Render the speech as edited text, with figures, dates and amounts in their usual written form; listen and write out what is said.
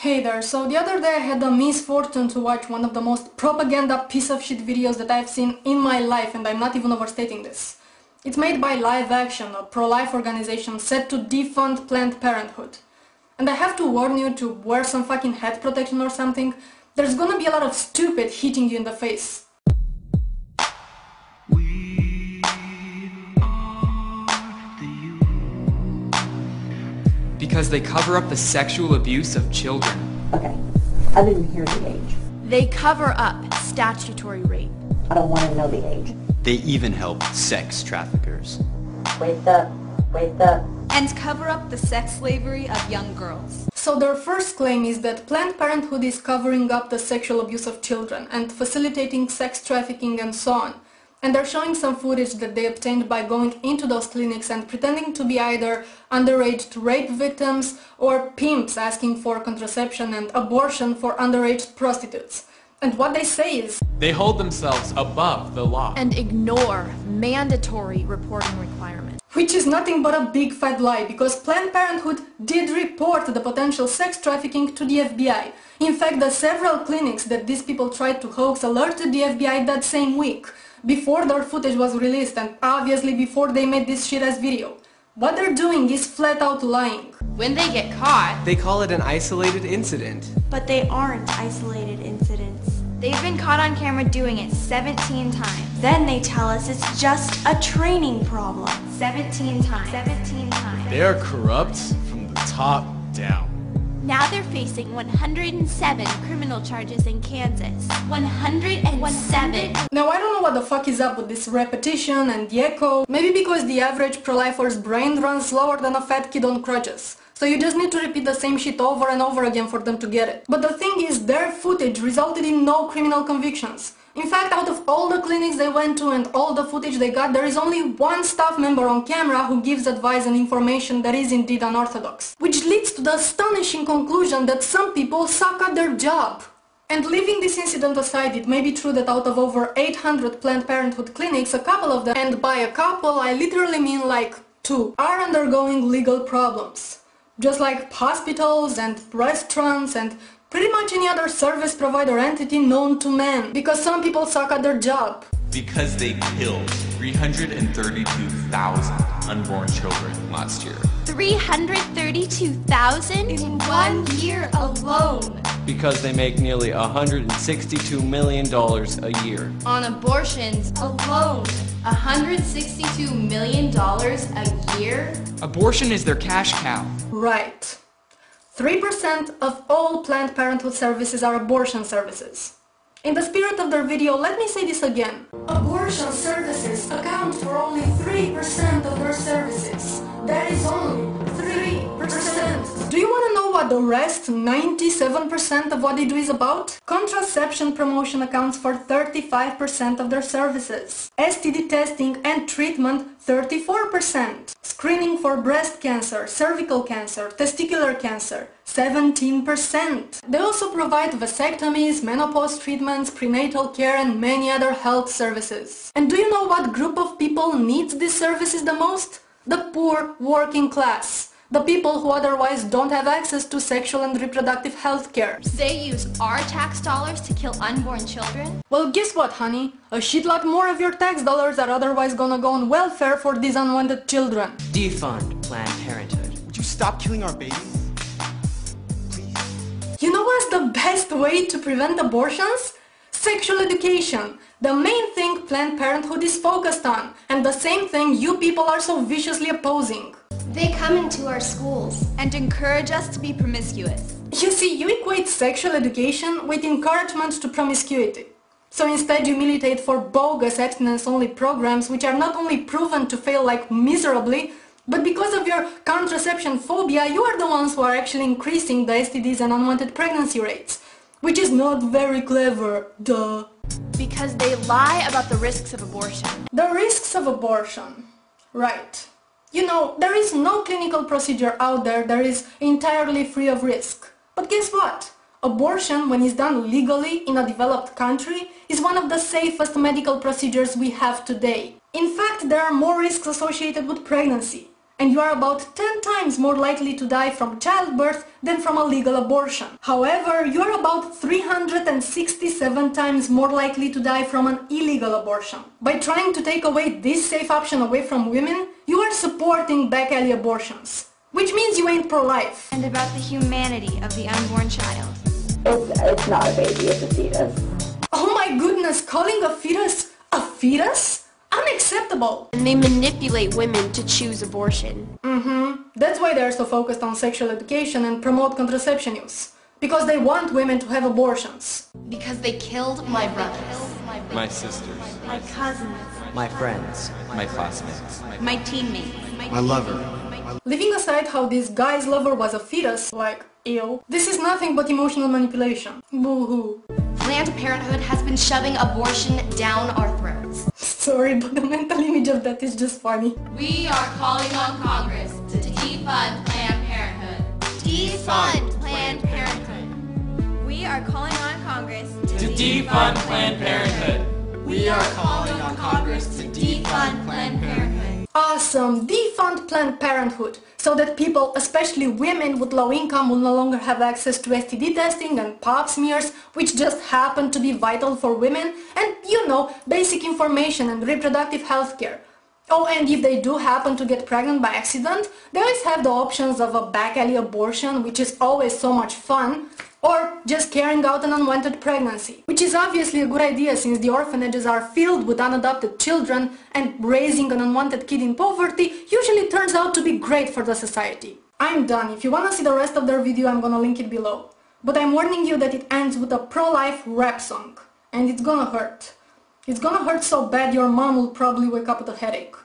Hey there, so the other day I had the misfortune to watch one of the most propaganda piece of shit videos that I've seen in my life, and I'm not even overstating this. It's made by Live Action, a pro-life organization set to defund Planned Parenthood. And I have to warn you to wear some fucking head protection or something. There's gonna be a lot of stupid hitting you in the face. Because they cover up the sexual abuse of children. Okay, I didn't hear the age. They cover up statutory rape. I don't want to know the age. They even help sex traffickers. Wait up. And cover up the sex slavery of young girls. So their first claim is that Planned Parenthood is covering up the sexual abuse of children and facilitating sex trafficking and so on. And they're showing some footage that they obtained by going into those clinics and pretending to be either underage rape victims or pimps asking for contraception and abortion for underage prostitutes. And what they say is They hold themselves above the law. And ignore mandatory reporting requirements. which is nothing but a big fat lie, because Planned Parenthood did report the potential sex trafficking to the FBI. In fact, the several clinics that these people tried to hoax alerted the FBI that same week, before their footage was released and obviously before they made this shit-ass video. What they're doing is flat out lying. When they get caught, They call it an isolated incident. But they aren't isolated incidents. They've been caught on camera doing it 17 times. Then they tell us it's just a training problem. 17 times. 17 times. They are corrupt from the top down. Now they're facing 107 criminal charges in Kansas. 107. Now I don't know what the fuck is up with this repetition and the echo. Maybe because the average pro-lifer's brain runs slower than a fat kid on crutches. So you just need to repeat the same shit over and over again for them to get it. But the thing is, their footage resulted in no criminal convictions. In fact, out of all the clinics they went to and all the footage they got, there is only one staff member on camera who gives advice and information that is indeed unorthodox. Which leads to the astonishing conclusion that some people suck at their job. And leaving this incident aside, it may be true that out of over 800 Planned Parenthood clinics, a couple of them, and by a couple I literally mean like 2, are undergoing legal problems. Just like hospitals and restaurants and pretty much any other service provider entity known to man, because some people suck at their job. Because they killed 332,000 unborn children last year. 332,000 in 1 year alone. Because they make nearly $162 million a year. on abortions alone, $162 million a year? Abortion is their cash cow. Right. 3% of all Planned Parenthood services are abortion services. In the spirit of their video, let me say this again. Abortion services account for only 3% of their services. That is only 3%. Do you want to know what the rest 97% of what they do is about? Contraception promotion accounts for 35% of their services. STD testing and treatment, 34%. Screening for breast cancer, cervical cancer, testicular cancer, 17%. They also provide vasectomies, menopause treatments, prenatal care and many other health services. And do you know what group of people needs these services the most? The poor working class. The people who otherwise don't have access to sexual and reproductive health care. They use our tax dollars to kill unborn children? Well, guess what, honey? A shitload more of your tax dollars are otherwise gonna go on welfare for these unwanted children. Defund Planned Parenthood. Would you stop killing our babies? Please? You know what's the best way to prevent abortions? Sexual education. The main thing Planned Parenthood is focused on, and the same thing you people are so viciously opposing. They come into our schools. And encourage us to be promiscuous. You see, you equate sexual education with encouragement to promiscuity. So instead you militate for bogus abstinence-only programs which are not only proven to fail like miserably, but because of your contraception phobia, you are the ones who are actually increasing the STDs and unwanted pregnancy rates. Which is not very clever, duh. Because they lie about the risks of abortion. The risks of abortion. Right. You know, there is no clinical procedure out there that is entirely free of risk. But guess what? Abortion, when it's done legally in a developed country, is one of the safest medical procedures we have today. In fact, there are more risks associated with pregnancy. and you are about 10 times more likely to die from childbirth than from a legal abortion. However, you are about 367 times more likely to die from an illegal abortion. By trying to take away this safe option away from women, you are supporting back alley abortions, which means you ain't pro-life. And about the humanity of the unborn child. It's not a baby, it's a fetus. Oh my goodness, calling a fetus a fetus? Unacceptable! And they manipulate women to choose abortion. That's why they're so focused on sexual education and promote contraception use. Because they want women to have abortions. Because they killed my brothers. My sisters. My cousins. My friends. My classmates. My teammates. My lover. Leaving aside how this guy's lover was a fetus, like, ew, this is nothing but emotional manipulation. Boo-hoo. Planned Parenthood has been shoving abortion down our throats. Sorry, but the mental image of that is just funny. We are calling on Congress to defund Planned Parenthood. Defund Planned Parenthood. We are calling on Congress To defund Planned Parenthood. We are calling on Congress to defund Planned Parenthood. Awesome! Defund Planned Parenthood, so that people, especially women with low income, will no longer have access to STD testing and pap smears, which just happen to be vital for women, and, you know, basic information and reproductive health care. Oh, and if they do happen to get pregnant by accident, they always have the options of a back alley abortion, which is always so much fun, or just carrying out an unwanted pregnancy, which is obviously a good idea since the orphanages are filled with unadopted children and raising an unwanted kid in poverty usually turns out to be great for the society. I'm done. If you wanna see the rest of their video, I'm gonna link it below. But I'm warning you that it ends with a pro-life rap song, and it's gonna hurt. It's gonna hurt so bad your mom will probably wake up with a headache.